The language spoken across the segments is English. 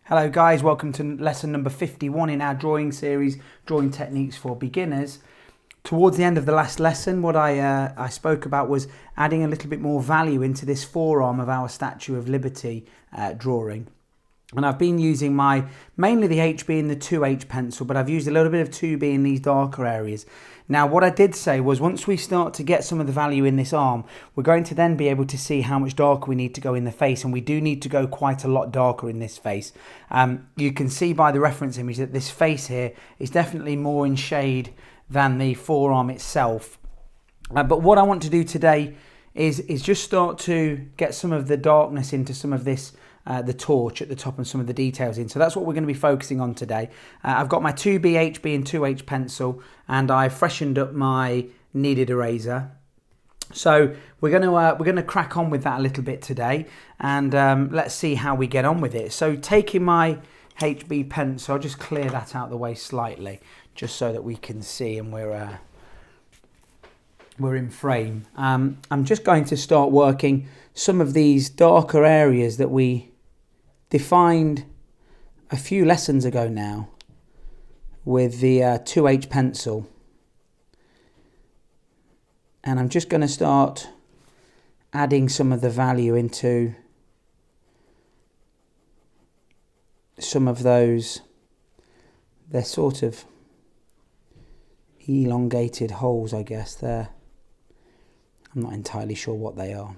Hello guys, welcome to lesson number 51 in our drawing series, Drawing Techniques for Beginners. Towards the end of the last lesson, what I spoke about was adding a little bit more value into this forearm of our Statue of Liberty drawing. And I've been using mainly the HB and the 2H pencil, but I've used a little bit of 2B in these darker areas. Now, what I did say was once we start to get some of the value in this arm, we're going to then be able to see how much darker we need to go in the face, and we do need to go quite a lot darker in this face. You can see by the reference image that this face here is definitely more in shade than the forearm itself. But what I want to do today is just start to get some of the darkness into some of this the torch at the top and some of the details in. So that's what we're going to be focusing on today. I've got my 2B, HB and 2H pencil, and I've freshened up my kneaded eraser. So we're going to crack on with that a little bit today, and let's see how we get on with it. So taking my HB pencil, I'll just clear that out of the way slightly, just so that we can see and we're in frame. I'm just going to start working some of these darker areas that we defined a few lessons ago now with the 2H pencil. And I'm just going to start adding some of the value into some of those. They're sort of elongated holes, I guess. I'm not entirely sure what they are.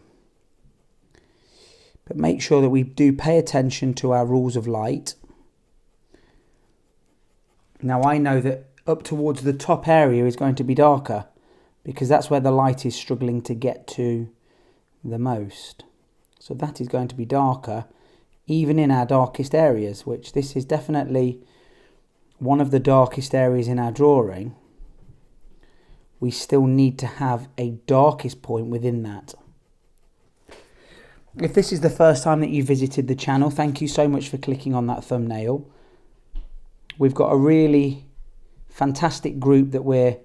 But make sure that we do pay attention to our rules of light. Now I know that up towards the top area is going to be darker because that's where the light is struggling to get to the most. So that is going to be darker even in our darkest areas, which this is definitely one of the darkest areas in our drawing. We still need to have a darkest point within that. If this is the first time that you visited the channel, thank you so much for clicking on that thumbnail. We've got a really fantastic group that we're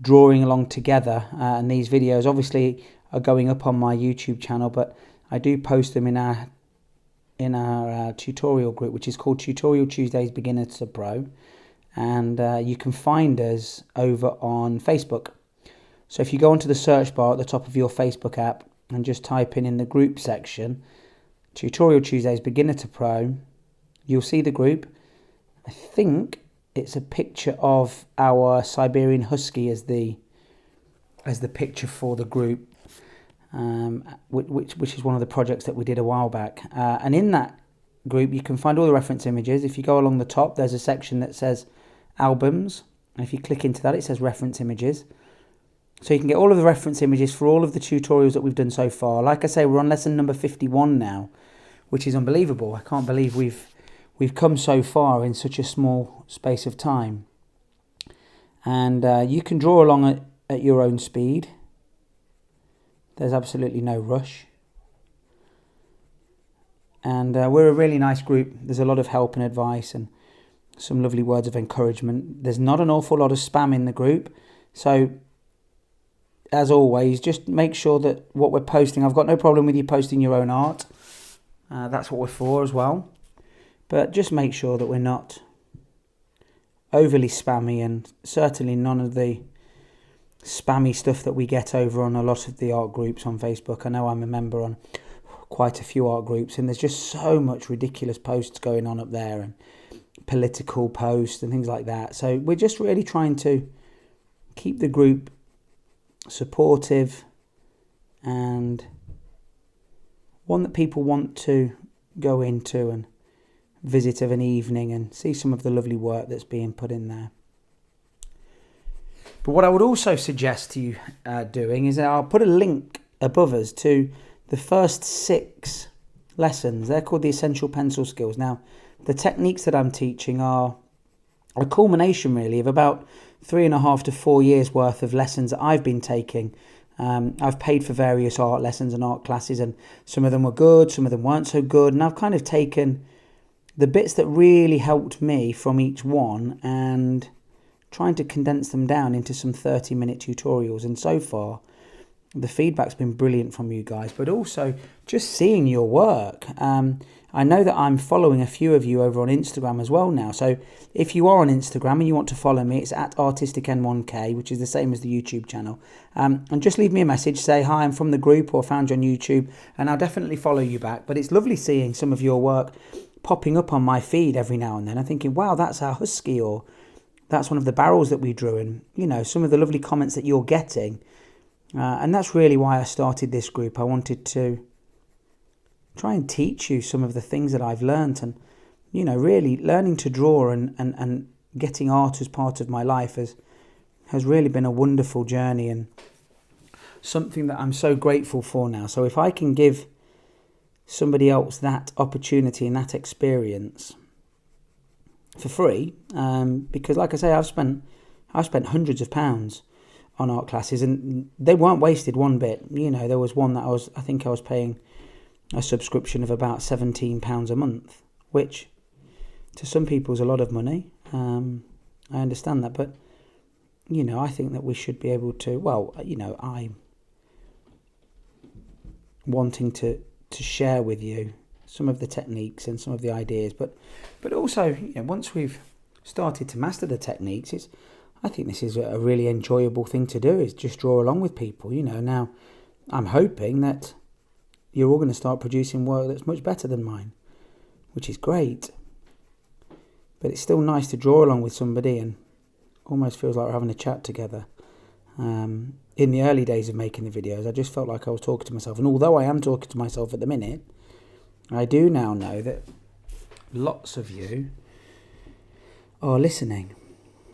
drawing along together, and these videos obviously are going up on my YouTube channel, but I do post them in our tutorial group, which is called Tutorial Tuesdays Beginner to Pro, and you can find us over on Facebook. So if you go onto the search bar at the top of your Facebook app and just type in the group section, Tutorial Tuesdays Beginner to Pro, you'll see the group. I think it's a picture of our Siberian Husky as the picture for the group, which is one of the projects that we did a while back. And in that group, you can find all the reference images. If you go along the top, there's a section that says albums. And if you click into that, it says reference images. So you can get all of the reference images for all of the tutorials that we've done so far. Like I say, we're on lesson number 51 now, which is unbelievable. I can't believe we've come so far in such a small space of time. And you can draw along at your own speed. There's absolutely no rush. And we're a really nice group. There's a lot of help and advice and some lovely words of encouragement. There's not an awful lot of spam in the group. So as always, just make sure that what we're posting, I've got no problem with you posting your own art. That's what we're for as well. But just make sure that we're not overly spammy, and certainly none of the spammy stuff that we get over on a lot of the art groups on Facebook. I know I'm a member on quite a few art groups, and there's just so much ridiculous posts going on up there, and political posts and things like that. So we're just really trying to keep the group supportive and one that people want to go into and visit of an evening and see some of the lovely work that's being put in there. But what I would also suggest to you doing is I'll put a link above us to the first 6 lessons. They're called the Essential Pencil Skills. Now, the techniques that I'm teaching are a culmination really of about 3.5 to 4 years worth of lessons that I've been taking. I've paid for various art lessons and art classes, and some of them were good, some of them weren't so good, and I've kind of taken the bits that really helped me from each one and trying to condense them down into some 30-minute tutorials. And so far the feedback's been brilliant from you guys, but also just seeing your work. I know that I'm following a few of you over on Instagram as well now. So if you are on Instagram and you want to follow me, it's at artisticn1k, which is the same as the YouTube channel. And just leave me a message, say, hi, I'm from the group or found you on YouTube, and I'll definitely follow you back. But it's lovely seeing some of your work popping up on my feed every now and then. I'm thinking, wow, that's our husky, or that's one of the barrels that we drew, and, you know, some of the lovely comments that you're getting. And that's really why I started this group. I wanted to try and teach you some of the things that I've learnt, and, you know, really learning to draw and getting art as part of my life has really been a wonderful journey and something that I'm so grateful for now. So if I can give somebody else that opportunity and that experience for free, because like I say, I've spent hundreds of pounds on art classes, and they weren't wasted one bit. You know, there was one that I think I was paying a subscription of about £17 a month, which to some people is a lot of money. I understand that, but, you know, I think that we should be able to, well, you know, I'm wanting to share with you some of the techniques and some of the ideas, but also, you know, once we've started to master the techniques, I think this is a really enjoyable thing to do, is just draw along with people, you know. Now, I'm hoping that you're all going to start producing work that's much better than mine, which is great. But it's still nice to draw along with somebody, and almost feels like we're having a chat together. In the early days of making the videos, I just felt like I was talking to myself. And although I am talking to myself at the minute, I do now know that lots of you are listening.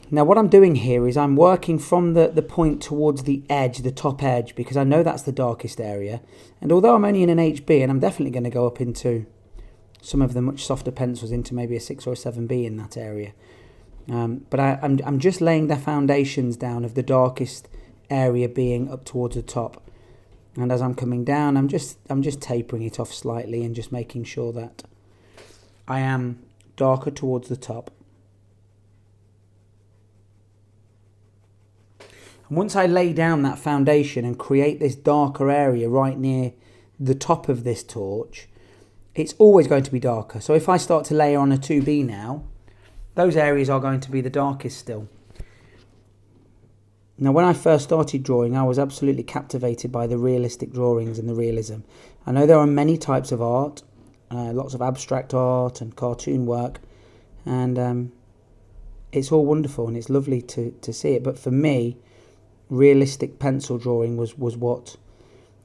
Now, what I'm doing here is I'm working from the point towards the edge, the top edge, because I know that's the darkest area. And although I'm only in an HB, and I'm definitely going to go up into some of the much softer pencils, into maybe a 6 or a 7B in that area. But I'm just laying the foundations down of the darkest area being up towards the top. And as I'm coming down, I'm just tapering it off slightly and just making sure that I am darker towards the top. And once I lay down that foundation and create this darker area right near the top of this torch, it's always going to be darker. So if I start to layer on a 2B now, those areas are going to be the darkest still. Now, when I first started drawing, I was absolutely captivated by the realistic drawings and the realism. I know there are many types of art, lots of abstract art and cartoon work, and it's all wonderful and it's lovely to see it. But for me, realistic pencil drawing was what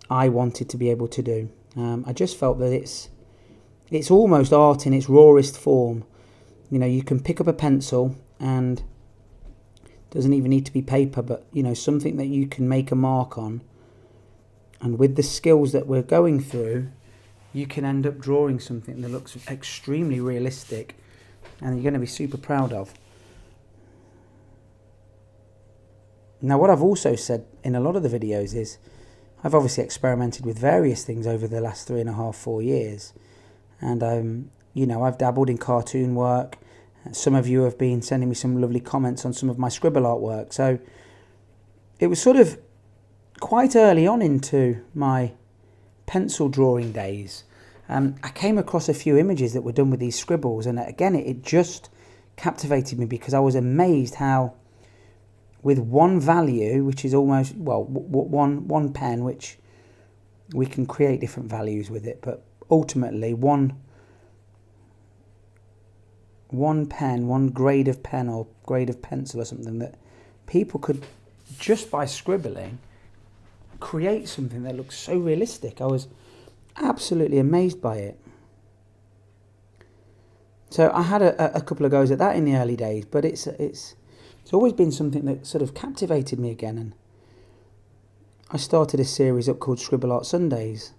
I wanted to be able to do. I just felt that it's almost art in its rawest form. You know, you can pick up a pencil, and doesn't even need to be paper, but, you know, something that you can make a mark on, and with the skills that we're going through, you can end up drawing something that looks extremely realistic and you're going to be super proud of. Now, what I've also said in a lot of the videos is I've obviously experimented with various things over the last 3.5, 4 years. And, you know, I've dabbled in cartoon work. Some of you have been sending me some lovely comments on some of my scribble artwork. So it was sort of quite early on into my pencil drawing days. I came across a few images that were done with these scribbles. And again, it just captivated me because I was amazed how with one value, which is almost, well, one pen, which we can create different values with it, but ultimately one pen, one grade of pen or grade of pencil or something, that people could, just by scribbling, create something that looks so realistic. I was absolutely amazed by it. So I had a couple of goes at that in the early days, but it's always been something that sort of captivated me again, and I started a series up called Scribble Art Sundays,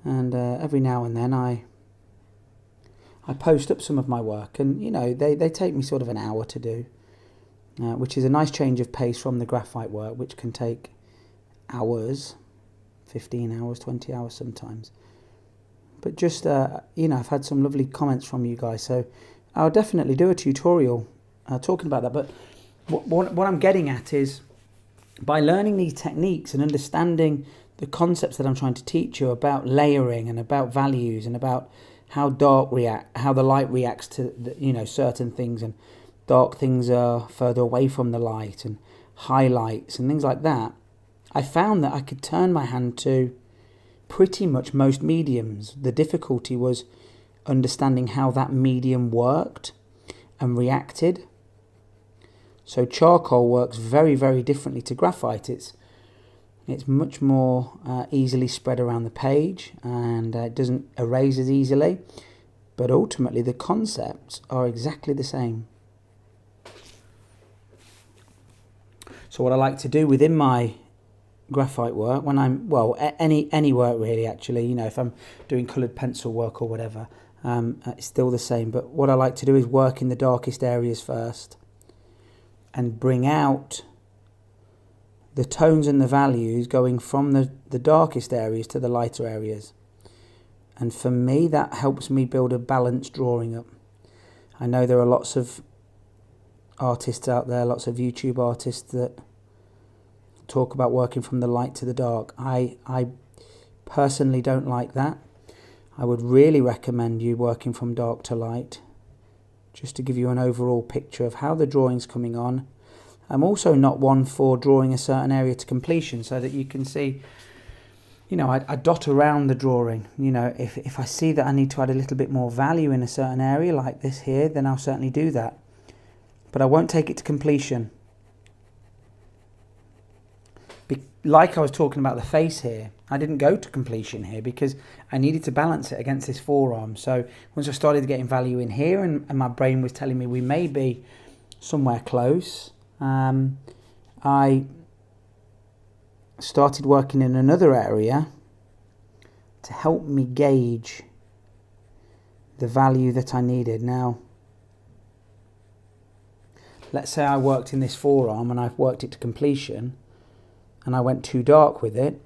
and every now and then I post up some of my work, and, you know, they take me sort of an hour to do, which is a nice change of pace from the graphite work, which can take hours, 15 hours, 20 hours sometimes. But just, you know, I've had some lovely comments from you guys, so I'll definitely do a tutorial talking about that. But what I'm getting at is, by learning these techniques and understanding the concepts that I'm trying to teach you about layering and about values and about how the light reacts to certain things, and dark things are further away from the light, and highlights and things like that. I found that I could turn my hand to pretty much most mediums. The difficulty was understanding how that medium worked and reacted. So charcoal works very, very differently to graphite. It's much more easily spread around the page, and it doesn't erase as easily, but ultimately the concepts are exactly the same. So what I like to do within my graphite work, when I'm, any work really, actually, if I'm doing coloured pencil work or whatever, it's still the same, but what I like to do is work in the darkest areas first and bring out the tones and the values going from the darkest areas to the lighter areas. And for me, that helps me build a balanced drawing up. I know there are lots of artists out there, lots of YouTube artists that talk about working from the light to the dark. I personally don't like that. I would really recommend you working from dark to light, just to give you an overall picture of how the drawing's coming on. I'm also not one for drawing a certain area to completion, so that you can see, I dot around the drawing. If I see that I need to add a little bit more value in a certain area like this here, then I'll certainly do that. But I won't take it to completion. Like I was talking about the face here, I didn't go to completion here because I needed to balance it against this forearm. So once I started getting value in here, and my brain was telling me we may be somewhere close, I started working in another area to help me gauge the value that I needed. Now, let's say I worked in this forearm and I've worked it to completion, and I went too dark with it.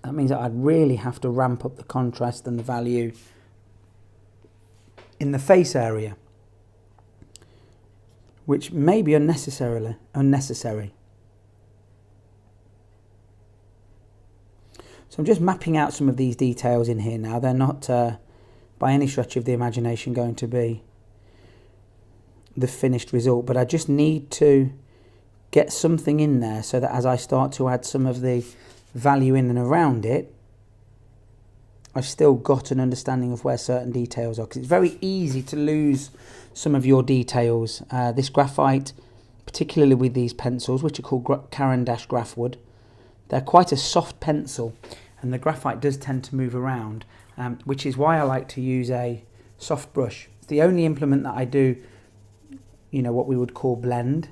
That means that I'd really have to ramp up the contrast and the value in the face area, which may be unnecessary. So I'm just mapping out some of these details in here now. They're not by any stretch of the imagination going to be the finished result, but I just need to get something in there so that as I start to add some of the value in and around it, I've still got an understanding of where certain details are, because it's very easy to lose some of your details. This graphite, particularly with these pencils, which are called Caran D'ache grafwood, they're quite a soft pencil, and the graphite does tend to move around, which is why I like to use a soft brush. It's the only implement that I do, what we would call blend,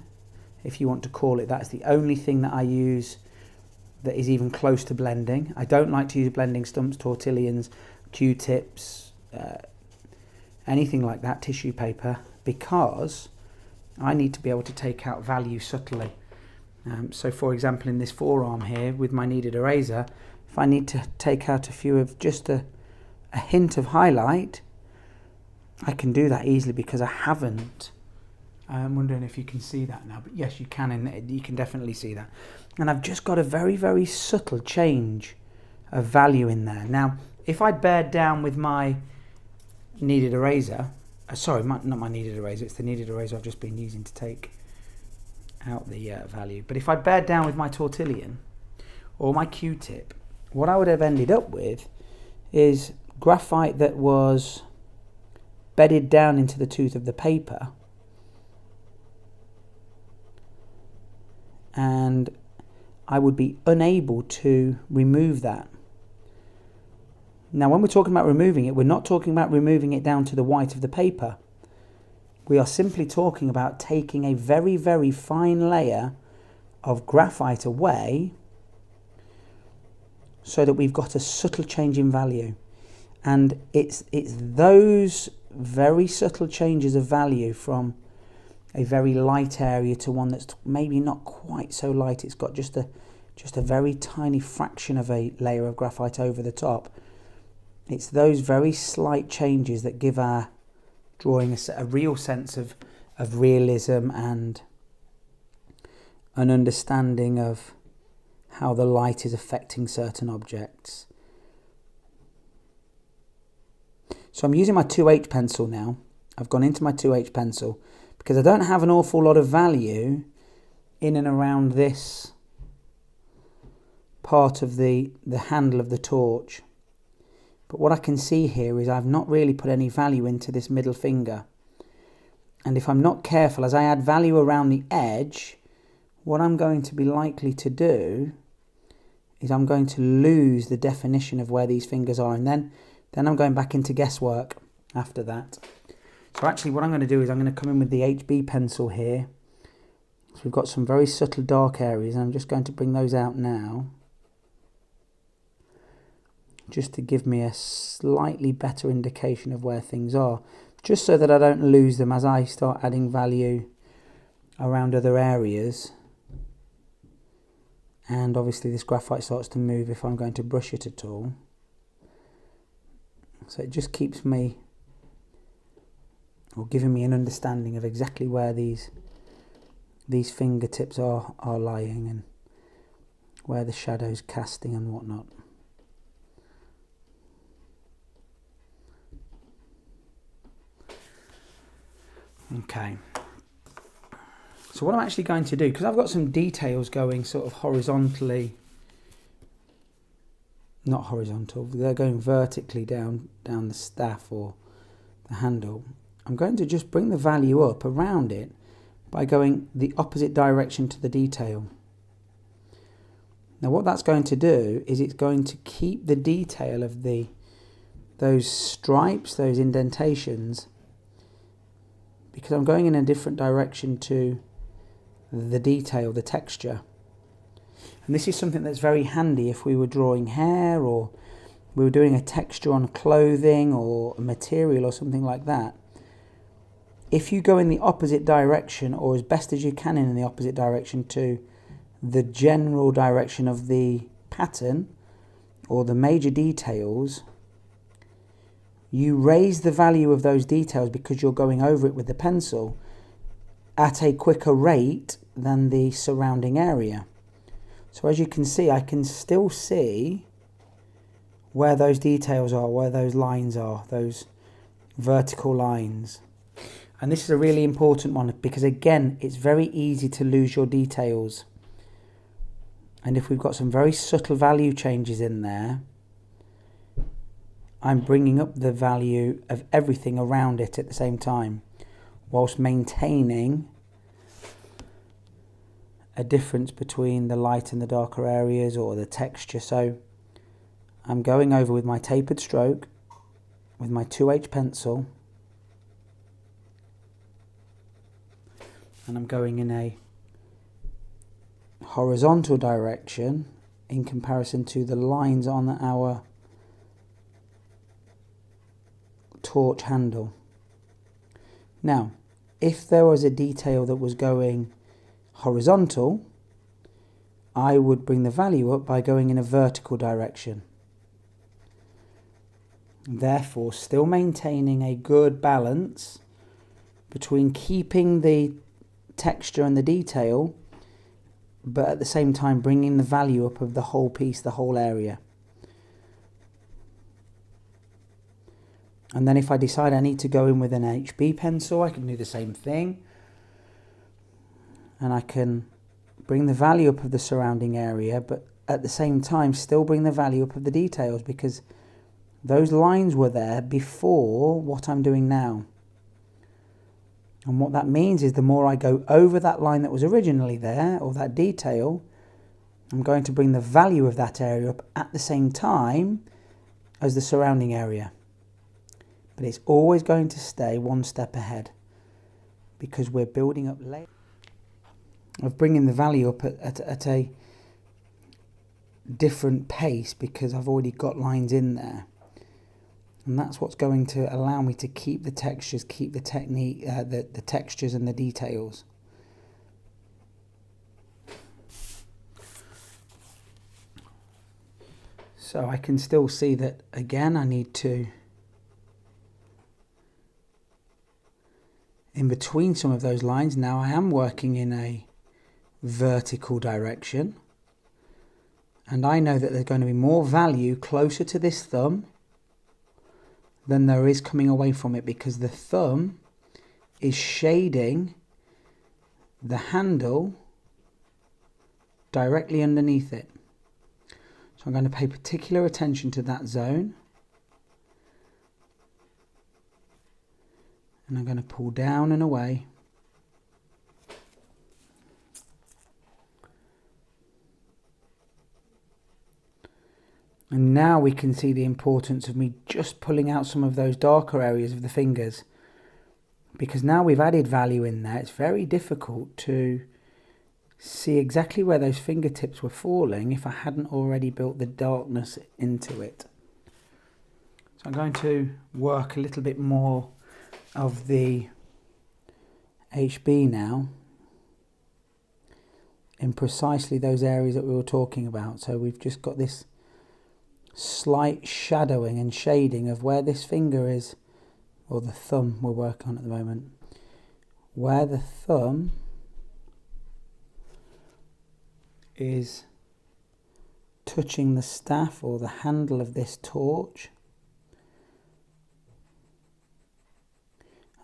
if you want to call it that. It's the only thing that I use that is even close to blending. I don't like to use blending stumps, tortillons, Q-tips, anything like that, tissue paper, because I need to be able to take out value subtly. So for example, in this forearm here with my kneaded eraser, if I need to take out a few of just a hint of highlight, I can do that easily because I haven't. I'm wondering if you can see that now, but yes, you can, and you can definitely see that. And I've just got a very, very subtle change of value in there. Now, if I bared down with my kneaded eraser, not my kneaded eraser, it's the kneaded eraser I've just been using to take out the value. But if I bared down with my tortillon or my Q-tip, what I would have ended up with is graphite that was bedded down into the tooth of the paper, and I would be unable to remove that. Now, when we're talking about removing it, we're not talking about removing it down to the white of the paper. We are simply talking about taking a very, very fine layer of graphite away so that we've got a subtle change in value. And it's those very subtle changes of value from a very light area to one that's maybe not quite so light. It's got just a very tiny fraction of a layer of graphite over the top. It's those very slight changes that give our drawing a real sense of realism and an understanding of how the light is affecting certain objects. So I'm using my 2H pencil now. I've gone into my 2H pencil because I don't have an awful lot of value in and around this part of the handle of the torch. But what I can see here is I've not really put any value into this middle finger. And if I'm not careful, as I add value around the edge, what I'm going to be likely to do is I'm going to lose the definition of where these fingers are, and then I'm going back into guesswork after that. So actually what I'm going to do is I'm going to come in with the HB pencil here. So we've got some very subtle dark areas, and I'm just going to bring those out now, just to give me a slightly better indication of where things are, just so that I don't lose them as I start adding value around other areas. And obviously this graphite starts to move if I'm going to brush it at all. So it just keeps me, or giving me an understanding of exactly where these fingertips are lying, and where the shadow's casting and whatnot. Okay. So what I'm actually going to do, because I've got some details going sort of horizontally, not horizontal, they're going vertically down the staff or the handle. I'm going to just bring the value up around it by going the opposite direction to the detail. Now what that's going to do is it's going to keep the detail of those stripes, those indentations, because I'm going in a different direction to the detail, the texture. And this is something that's very handy if we were drawing hair, or we were doing a texture on clothing or a material or something like that. If you go in the opposite direction, or as best as you can in the opposite direction to the general direction of the pattern or the major details, you raise the value of those details because you're going over it with the pencil at a quicker rate than the surrounding area. So as you can see, I can still see where those details are, where those lines are, those vertical lines. And this is a really important one because, again, it's very easy to lose your details. And if we've got some very subtle value changes in there, I'm bringing up the value of everything around it at the same time, whilst maintaining a difference between the light and the darker areas or the texture. So I'm going over with my tapered stroke, with my 2H pencil, and I'm going in a horizontal direction in comparison to the lines on our torch handle. Now, if there was a detail that was going horizontal, I would bring the value up by going in a vertical direction. Therefore, still maintaining a good balance between keeping the texture and the detail, but at the same time bringing the value up of the whole piece, the whole area. And then if I decide I need to go in with an HB pencil, I can do the same thing. And I can bring the value up of the surrounding area, but at the same time still bring the value up of the details, because those lines were there before what I'm doing now. And what that means is the more I go over that line that was originally there, or that detail, I'm going to bring the value of that area up at the same time as the surrounding area. But it's always going to stay one step ahead, because we're building up layers of bringing the value up at a different pace, because I've already got lines in there. And that's what's going to allow me to keep the textures, keep the technique, the textures and the details. So I can still see that, again, I need to, in between some of those lines, now I am working in a vertical direction. And I know that there's going to be more value closer to this thumb than there is coming away from it, because the thumb is shading the handle directly underneath it. So I'm going to pay particular attention to that zone. And I'm going to pull down and away. And now we can see the importance of me just pulling out some of those darker areas of the fingers. Because now we've added value in there, it's very difficult to see exactly where those fingertips were falling if I hadn't already built the darkness into it. So I'm going to work a little bit more of the HB now in precisely those areas that we were talking about. So we've just got this slight shadowing and shading of where this finger is, or the thumb we're working on at the moment, where the thumb is touching the staff or the handle of this torch.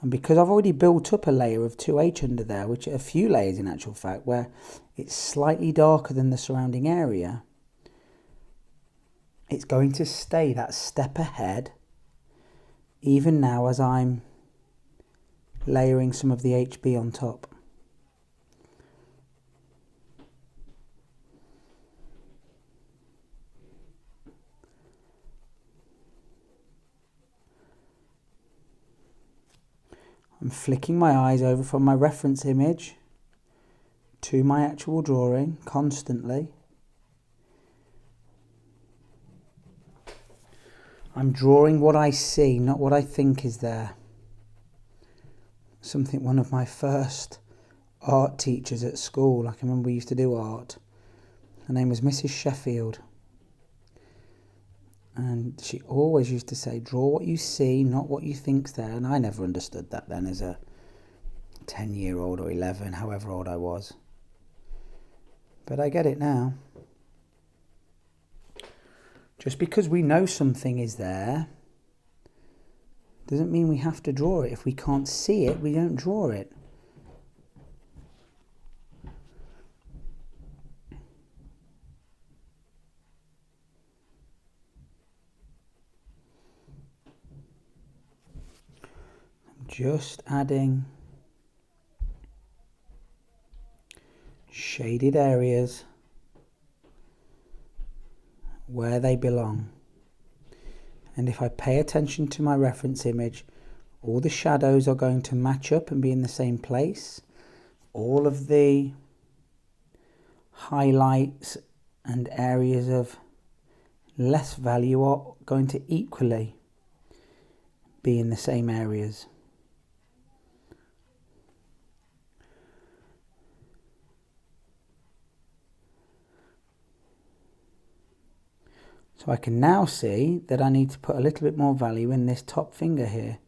And because I've already built up a layer of 2H under there, which are a few layers in actual fact, where it's slightly darker than the surrounding area, it's going to stay that step ahead, even now as I'm layering some of the HB on top. I'm flicking my eyes over from my reference image to my actual drawing constantly. I'm drawing what I see, not what I think is there. Something one of my first art teachers at school, I can remember we used to do art. Her name was Mrs. Sheffield. And she always used to say, draw what you see, not what you think's there. And I never understood that then as a 10-year-old or 11, however old I was. But I get it now. Just because we know something is there doesn't mean we have to draw it. If we can't see it, we don't draw it. I'm just adding shaded areas where they belong. And if I pay attention to my reference image, all the shadows are going to match up and be in the same place. All of the highlights and areas of less value are going to equally be in the same areas. So I can now see that I need to put a little bit more value in this top finger here.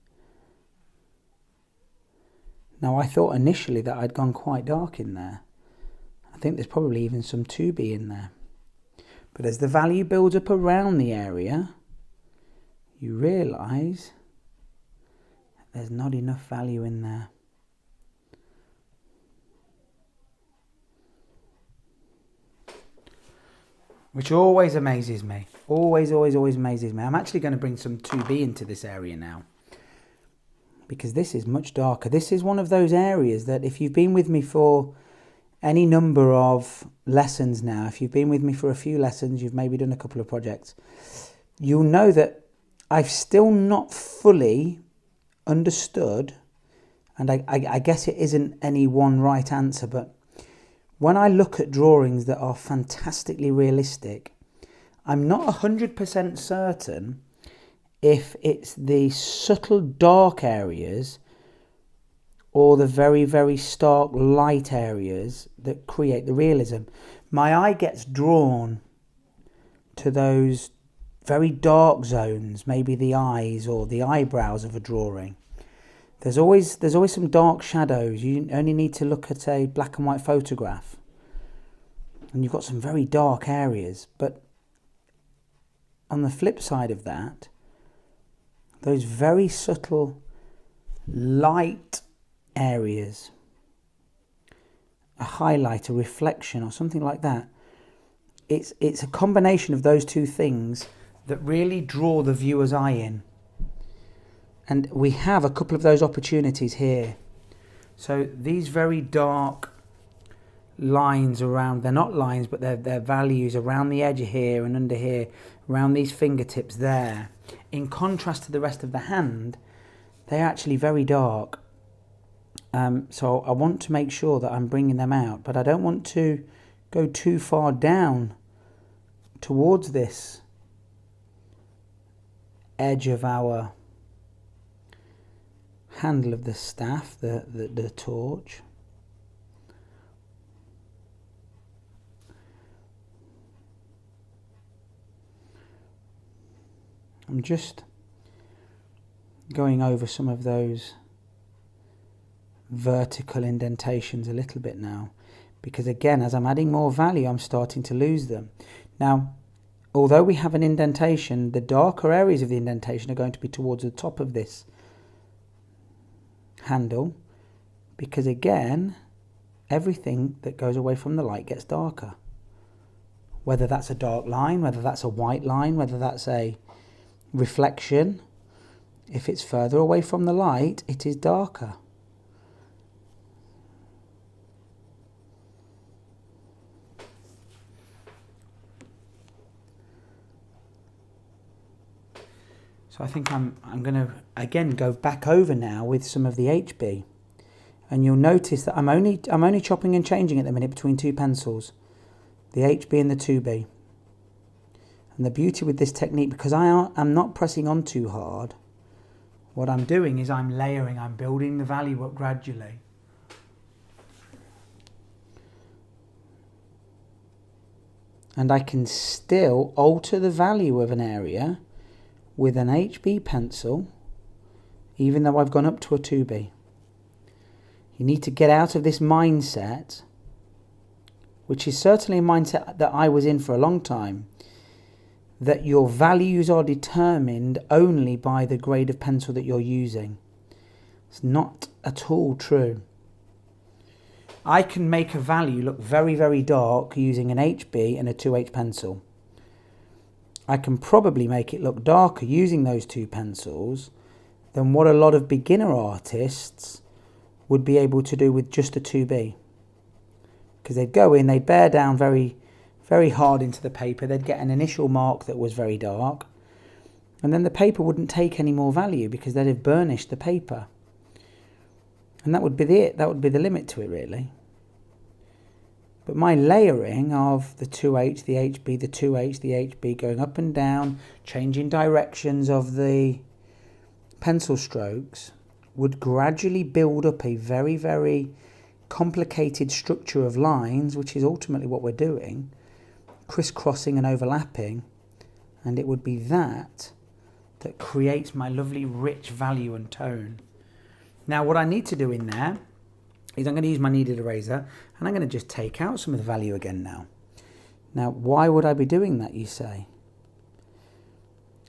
Now I thought initially that I'd gone quite dark in there. I think there's probably even some 2B in there. But as the value builds up around the area, you realise there's not enough value in there. Which always amazes me. Always amazes me. I'm actually going to bring some 2B into this area now, because this is much darker. This is one of those areas that if you've been with me for any number of lessons now, if you've been with me for a few lessons, you've maybe done a couple of projects, you'll know that I've still not fully understood, and I guess it isn't any one right answer, but when I look at drawings that are fantastically realistic, I'm not 100% certain if it's the subtle dark areas or the very stark light areas that create the realism. My eye gets drawn to those very dark zones, maybe the eyes or the eyebrows of a drawing. There's always some dark shadows. You only need to look at a black and white photograph and you've got some very dark areas. But on the flip side of that, those very subtle light areas, a highlight, a reflection or something like that. It's a combination of those two things that really draw the viewer's eye in. And we have a couple of those opportunities here. So these very dark lines around, they're not lines, but they're values around the edge here and under here, around these fingertips there. In contrast to the rest of the hand, they're actually very dark. So I want to make sure that I'm bringing them out, but I don't want to go too far down towards this edge of our handle of the staff, the torch. I'm just going over some of those vertical indentations a little bit now, because again, as I'm adding more value, I'm starting to lose them. Now, although we have an indentation, the darker areas of the indentation are going to be towards the top of this handle, because again, everything that goes away from the light gets darker. Whether that's a dark line, whether that's a white line, whether that's a reflection, if it's further away from the light, it is darker. So I think I'm going to again go back over now with some of the HB, and you'll notice that I'm only chopping and changing at the minute between two pencils, the HB and the 2B. And the beauty with this technique, because I'm not pressing on too hard, what I'm doing is I'm layering, I'm building the value up gradually. And I can still alter the value of an area with an HB pencil, even though I've gone up to a 2B. You need to get out of this mindset, which is certainly a mindset that I was in for a long time, that your values are determined only by the grade of pencil that you're using. It's not at all true. I can make a value look very, very dark using an HB and a 2H pencil. I can probably make it look darker using those two pencils than what a lot of beginner artists would be able to do with just a 2B. Because they'd go in, they'd bear down very hard into the paper, they'd get an initial mark that was very dark, and then the paper wouldn't take any more value because they'd have burnished the paper. And that would be it, that would be the limit to it really. But my layering of the 2H, the HB, the 2H, the HB, going up and down, changing directions of the pencil strokes, would gradually build up a very, very complicated structure of lines, which is ultimately what we're doing, crisscrossing and overlapping, and it would be that creates my lovely rich value and tone. Now what I need to do in there is I'm going to use my kneaded eraser and I'm going to just take out some of the value again now. Now why would I be doing that, you say?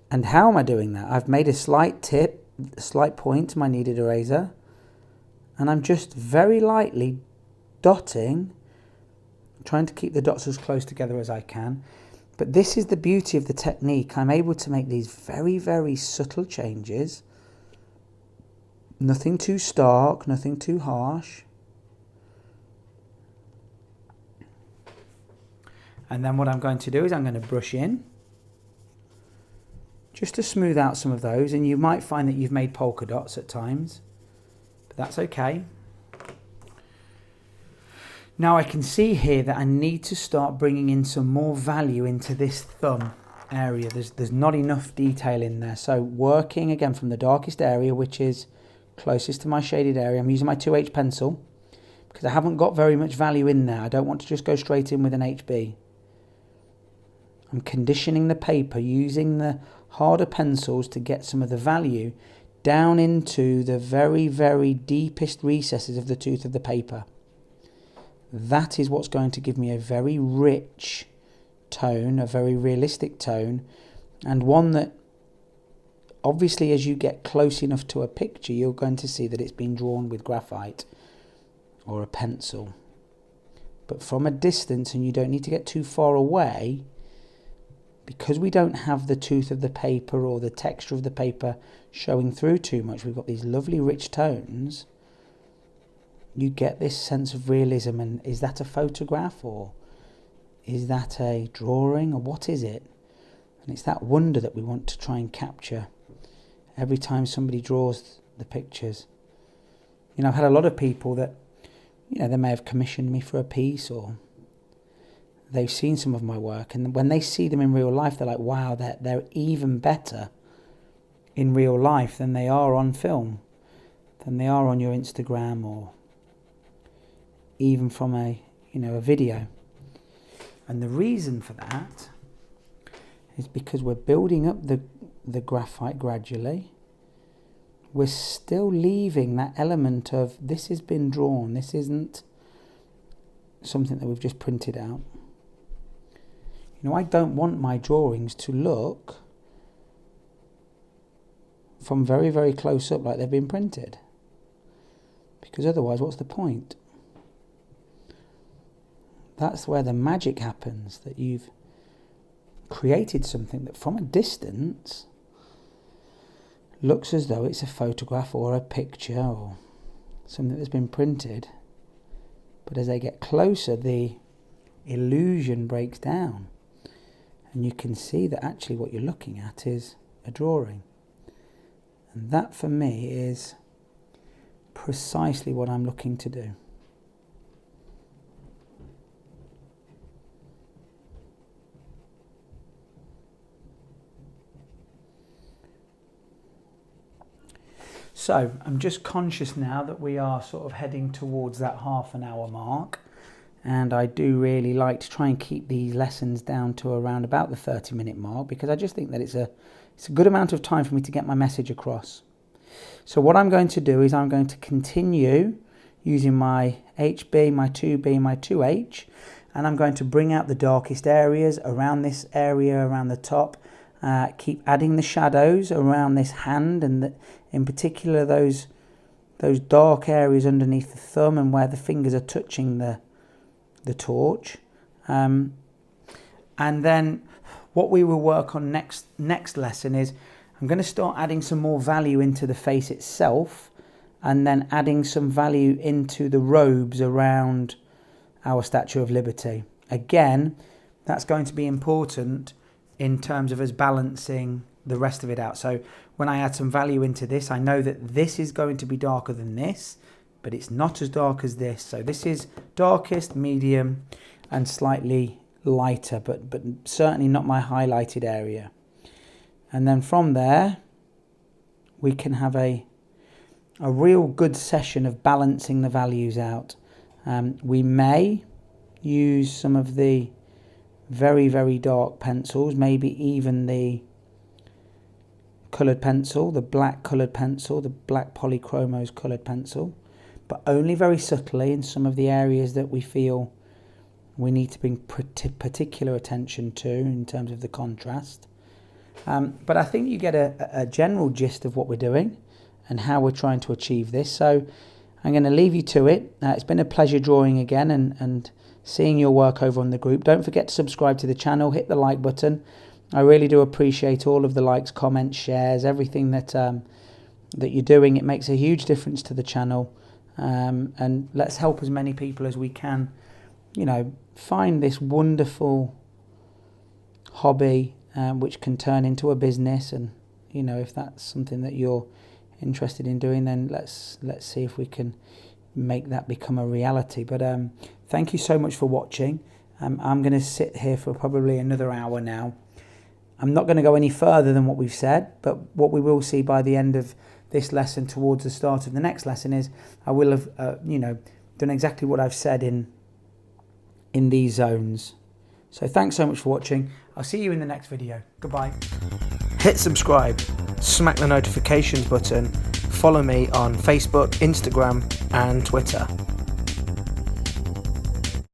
And how am I doing that? I've made a slight point to my kneaded eraser, and I'm just very lightly dotting, trying to keep the dots as close together as I can. But this is the beauty of the technique. I'm able to make these very, very subtle changes. Nothing too stark, nothing too harsh. And then what I'm going to do is I'm going to brush in, just to smooth out some of those. And you might find that you've made polka dots at times, but that's okay. Now I can see here that I need to start bringing in some more value into this thumb area. There's not enough detail in there. So working again from the darkest area, which is closest to my shaded area, I'm using my 2H pencil because I haven't got very much value in there. I don't want to just go straight in with an HB. I'm conditioning the paper using the harder pencils to get some of the value down into the very, very deepest recesses of the tooth of the paper. That is what's going to give me a very rich tone, a very realistic tone, and one that obviously as you get close enough to a picture, you're going to see that it's been drawn with graphite or a pencil. But from a distance, and you don't need to get too far away, because we don't have the tooth of the paper or the texture of the paper showing through too much, we've got these lovely rich tones, you get this sense of realism. And is that a photograph, or is that a drawing, or what is it? And it's that wonder that we want to try and capture every time somebody draws the pictures. You know, I've had a lot of people that, you know, they may have commissioned me for a piece, or they've seen some of my work, and when they see them in real life, they're like, wow, they're even better in real life than they are on film, than they are on your Instagram, or even from a video. And the reason for that is because we're building up the graphite gradually. We're still leaving that element of this has been drawn. This isn't something that we've just printed out. You know, I don't want my drawings to look from very, very close up like they've been printed, because otherwise what's the point? That's where the magic happens, that you've created something that from a distance looks as though it's a photograph or a picture or something that's been printed, but as they get closer, the illusion breaks down, and you can see that actually what you're looking at is a drawing. And that for me is precisely what I'm looking to do. So I'm just conscious now that we are sort of heading towards that half an hour mark, and I do really like to try and keep these lessons down to around about the 30-minute mark, because I just think that it's a good amount of time for me to get my message across. So what I'm going to do is I'm going to continue using my HB, my 2B, my 2H, and I'm going to bring out the darkest areas around this area, around the top. Keep adding the shadows around this hand, and in particular those dark areas underneath the thumb and where the fingers are touching the torch. And then what we will work on next lesson is I'm going to start adding some more value into the face itself, and then adding some value into the robes around our Statue of Liberty. Again, that's going to be important in terms of us balancing the rest of it out. So when I add some value into this, I know that this is going to be darker than this, but it's not as dark as this. So this is darkest, medium, and slightly lighter, but certainly not my highlighted area. And then from there, we can have a real good session of balancing the values out. We may use some of the very, very dark pencils, maybe even the coloured pencil, the black coloured pencil, the black polychromos coloured pencil, but only very subtly in some of the areas that we feel we need to bring particular attention to in terms of the contrast. But I think you get a general gist of what we're doing and how we're trying to achieve this. So I'm going to leave you to it. It's been a pleasure drawing again and seeing your work over on the group. Don't forget to subscribe to the channel, hit the like button. I really do appreciate all of the likes, comments, shares, everything that you're doing. It makes a huge difference to the channel, and let's help as many people as we can, you know, find this wonderful hobby which can turn into a business. And you know, if that's something that you're interested in doing, then let's see if we can make that become a reality. But thank you so much for watching. I'm going to sit here for probably another hour now. I'm not going to go any further than what we've said, but what we will see by the end of this lesson towards the start of the next lesson is I will have done exactly what I've said in these zones. So thanks so much for watching. I'll see you in the next video. Goodbye. Hit subscribe, smack the notifications button, follow me on Facebook, Instagram and Twitter.